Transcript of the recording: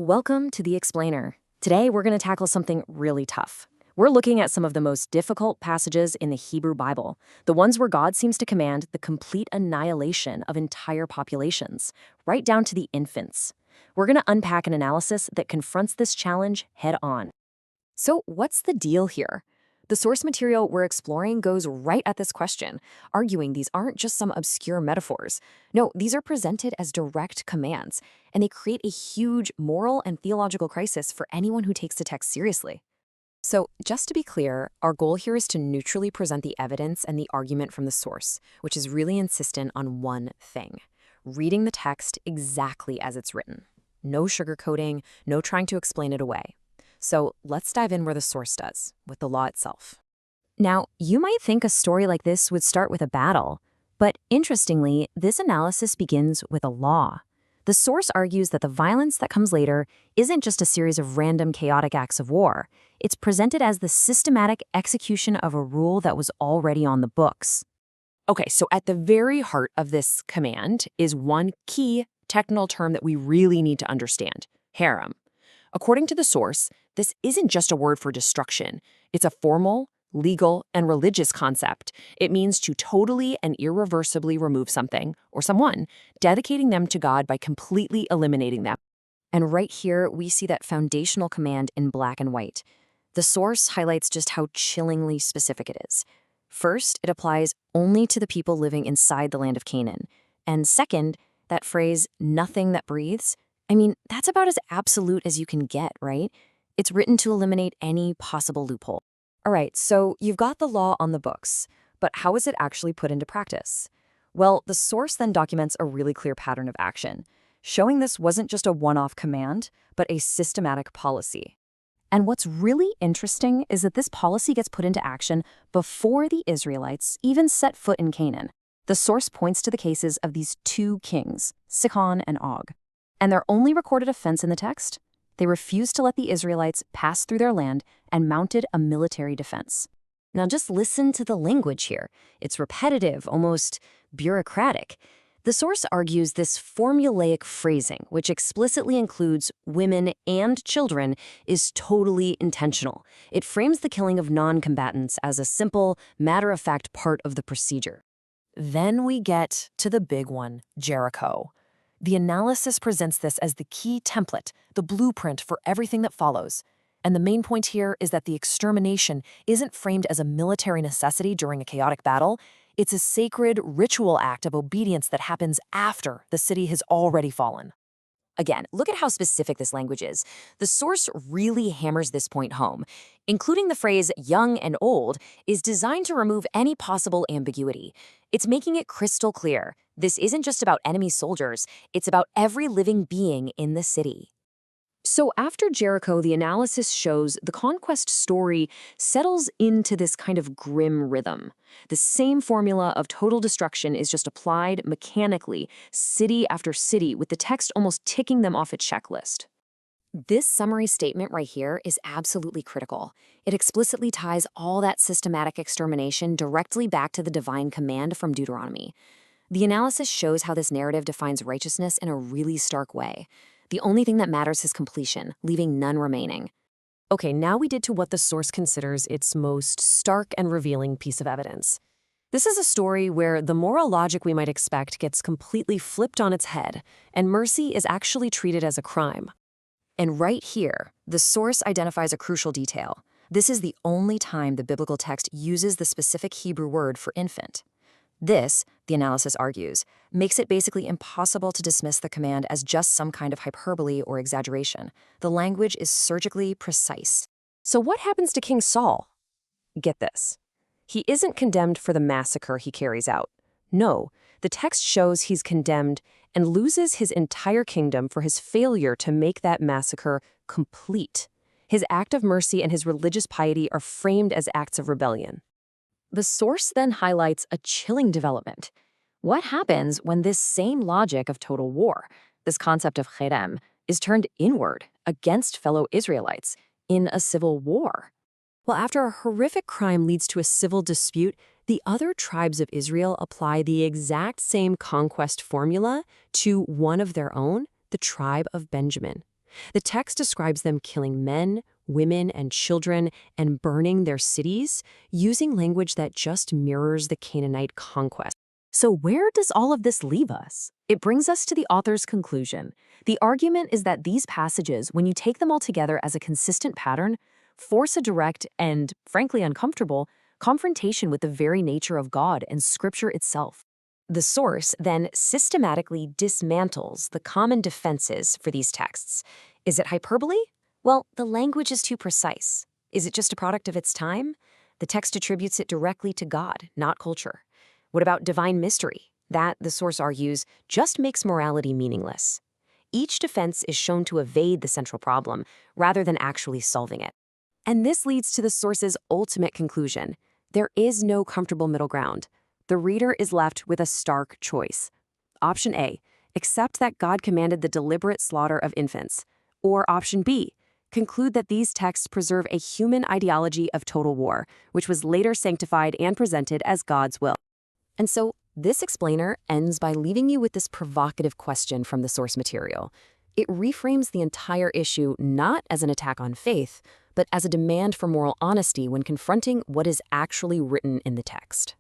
Welcome to The Explainer. Today, we're going to tackle something really tough. We're looking at some of the most difficult passages in the Hebrew Bible, the ones where God seems to command the complete annihilation of entire populations, right down to the infants. We're going to unpack an analysis that confronts this challenge head on. So, what's the deal here? The source material we're exploring goes right at this question, arguing these aren't just some obscure metaphors. No, these are presented as direct commands, and they create a huge moral and theological crisis for anyone who takes the text seriously. So, just to be clear, our goal here is to neutrally present the evidence and the argument from the source, which is really insistent on one thing: reading the text exactly as it's written. No sugarcoating, no trying to explain it away. So let's dive in where the source does, with the law itself. Now, you might think a story like this would start with a battle, but interestingly, this analysis begins with a law. The source argues that the violence that comes later isn't just a series of random chaotic acts of war. It's presented as the systematic execution of a rule that was already on the books. Okay, so at the very heart of this command is one key technical term that we really need to understand: harem. According to the source, this isn't just a word for destruction. It's a formal, legal, and religious concept. It means to totally and irreversibly remove something or someone, dedicating them to God by completely eliminating them. And right here, we see that foundational command in black and white. The source highlights just how chillingly specific it is. First, it applies only to the people living inside the land of Canaan. And second, that phrase, nothing that breathes, that's about as absolute as you can get, right? It's written to eliminate any possible loophole. All right, so you've got the law on the books, but how is it actually put into practice? Well, the source then documents a really clear pattern of action, showing this wasn't just a one-off command, but a systematic policy. And what's really interesting is that this policy gets put into action before the Israelites even set foot in Canaan. The source points to the cases of these two kings, Sihon and Og. And their only recorded offense in the text? They refused to let the Israelites pass through their land and mounted a military defense. Now just listen to the language here. It's repetitive, almost bureaucratic. The source argues this formulaic phrasing, which explicitly includes women and children, is totally intentional. It frames the killing of non-combatants as a simple, matter-of-fact part of the procedure. Then we get to the big one, Jericho. The analysis presents this as the key template, the blueprint for everything that follows. And the main point here is that the extermination isn't framed as a military necessity during a chaotic battle. It's a sacred, ritual act of obedience that happens after the city has already fallen. Again, look at how specific this language is. The source really hammers this point home. Including the phrase young and old is designed to remove any possible ambiguity. It's making it crystal clear. This isn't just about enemy soldiers, it's about every living being in the city. So after Jericho, the analysis shows the conquest story settles into this kind of grim rhythm. The same formula of total destruction is just applied mechanically, city after city, with the text almost ticking them off a checklist. This summary statement right here is absolutely critical. It explicitly ties all that systematic extermination directly back to the divine command from Deuteronomy. The analysis shows how this narrative defines righteousness in a really stark way. The only thing that matters is completion, leaving none remaining. Okay, now we did to what the source considers its most stark and revealing piece of evidence. This is a story where the moral logic we might expect gets completely flipped on its head, and mercy is actually treated as a crime. And right here, the source identifies a crucial detail. This is the only time the biblical text uses the specific Hebrew word for infant. This, the analysis argues, makes it basically impossible to dismiss the command as just some kind of hyperbole or exaggeration. The language is surgically precise. So what happens to King Saul? Get this. He isn't condemned for the massacre he carries out. No, the text shows he's condemned and loses his entire kingdom for his failure to make that massacre complete. His act of mercy and his religious piety are framed as acts of rebellion. The source then highlights a chilling development. What happens when this same logic of total war, this concept of cherem, is turned inward against fellow Israelites in a civil war? Well, after a horrific crime leads to a civil dispute, the other tribes of Israel apply the exact same conquest formula to one of their own, the tribe of Benjamin. The text describes them killing men, women, and children and burning their cities, using language that just mirrors the Canaanite conquest. So, where does all of this leave us? It brings us to the author's conclusion. The argument is that these passages, when you take them all together as a consistent pattern, force a direct and, frankly, uncomfortable confrontation with the very nature of God and Scripture itself. The source then systematically dismantles the common defenses for these texts. Is it hyperbole? Well, the language is too precise. Is it just a product of its time? The text attributes it directly to God, not culture. What about divine mystery? That, the source argues, just makes morality meaningless. Each defense is shown to evade the central problem, rather than actually solving it. And this leads to the source's ultimate conclusion. There is no comfortable middle ground. The reader is left with a stark choice. Option A, accept that God commanded the deliberate slaughter of infants. Or option B, conclude that these texts preserve a human ideology of total war, which was later sanctified and presented as God's will. And so, this explainer ends by leaving you with this provocative question from the source material. It reframes the entire issue not as an attack on faith, but as a demand for moral honesty when confronting what is actually written in the text.